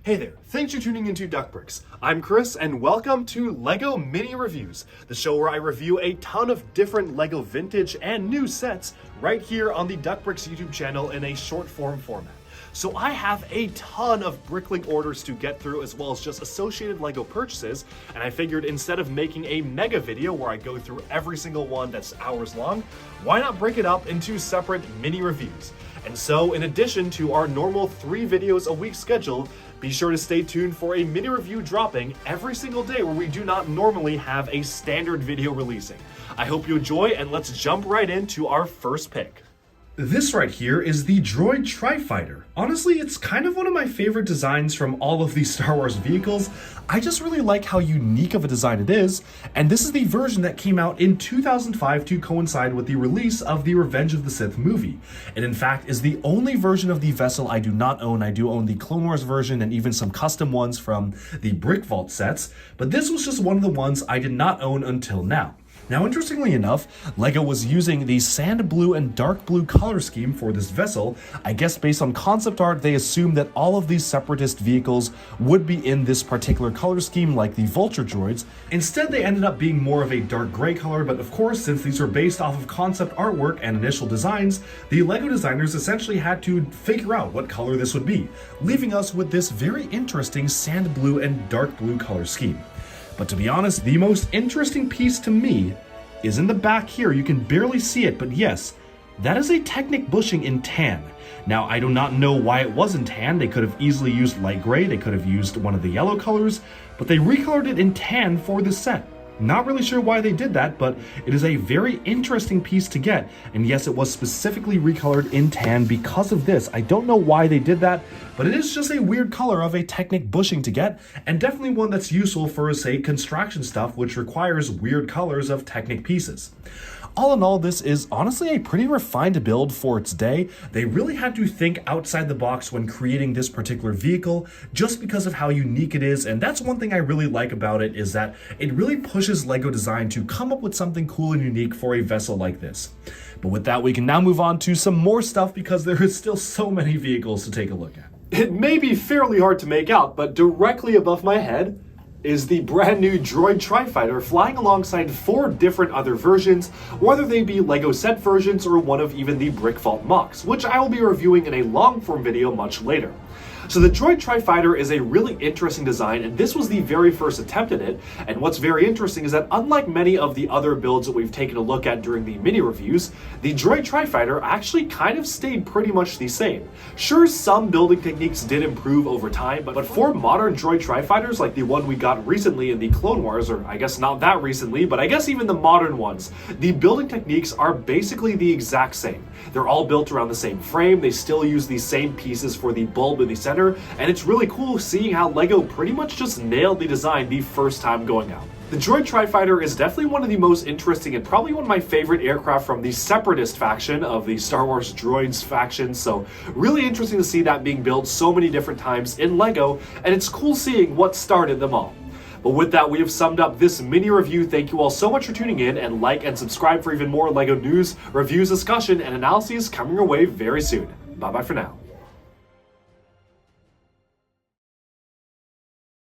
Hey there, thanks for tuning into Duckbricks. I'm Chris and welcome to LEGO Mini Reviews, the show where I review a ton of different LEGO vintage and new sets right here on the Duckbricks YouTube channel in a short form format. So I have a ton of Bricklink orders to get through as well as just associated LEGO purchases, and I figured instead of making a mega video where I go through every single one that's hours long, why not break it up into separate mini reviews? And so in addition to our normal 3 videos a week schedule, be sure to stay tuned for a mini review dropping every single day where we do not normally have a standard video releasing. I hope you enjoy, and let's jump right into our first pick. This right here is the Droid Tri-Fighter. Honestly, it's kind of one of my favorite designs from all of these Star Wars vehicles. I just really like how unique of a design it is, and this is the version that came out in 2005 to coincide with the release of the Revenge of the Sith movie. And in fact is the only version of the vessel I do not own. I do own the Clone Wars version and even some custom ones from the Brick Vault sets, but this was just one of the ones I did not own until now. Now, interestingly enough, LEGO was using the sand blue and dark blue color scheme for this vessel. I guess based on concept art, they assumed that all of these Separatist vehicles would be in this particular color scheme like the Vulture droids. Instead, they ended up being more of a dark gray color, but of course, since these were based off of concept artwork and initial designs, the LEGO designers essentially had to figure out what color this would be, leaving us with this very interesting sand blue and dark blue color scheme. But to be honest, the most interesting piece to me is in the back here. You can barely see it, but yes, that is a Technic bushing in tan. Now, I do not know why it wasn't tan. They could have easily used light gray, they could have used one of the yellow colors, but they recolored it in tan for this set. Not really sure why they did that, but it is a very interesting piece to get. And yes, it was specifically recolored in tan because of this. I don't know why they did that, but it is just a weird color of a Technic bushing to get, and definitely one that's useful for, say, construction stuff, which requires weird colors of Technic pieces. All in all, this is honestly a pretty refined build for its day. They really had to think outside the box when creating this particular vehicle just because of how unique it is, and that's one thing I really like about it, is that it really pushes LEGO design to come up with something cool and unique for a vessel like this. But with that, we can now move on to some more stuff because there is still so many vehicles to take a look at. It may be fairly hard to make out, but directly above my head is the brand new Droid Tri-Fighter flying alongside 4 different other versions, whether they be LEGO set versions or one of even the Brick Vault MOCs, which I will be reviewing in a long form video much later. So the Droid Tri-Fighter is a really interesting design, and this was the very first attempt at it. And what's very interesting is that unlike many of the other builds that we've taken a look at during the mini reviews, the Droid Tri-Fighter actually kind of stayed pretty much the same. Sure, some building techniques did improve over time, but for modern Droid Tri-Fighters like the one we got recently in the Clone Wars, or I guess not that recently, but I guess even the modern ones, the building techniques are basically the exact same. They're all built around the same frame, they still use the same pieces for the bulb in the center, and it's really cool seeing how LEGO pretty much just nailed the design the first time going out. The Droid Tri-Fighter is definitely one of the most interesting and probably one of my favorite aircraft from the Separatist faction of the Star Wars Droids faction, so really interesting to see that being built so many different times in LEGO, and it's cool seeing what started them all. But with that, we have summed up this mini review. Thank you all so much for tuning in, and like and subscribe for even more LEGO news, reviews, discussion, and analyses coming your way very soon. Bye bye for now.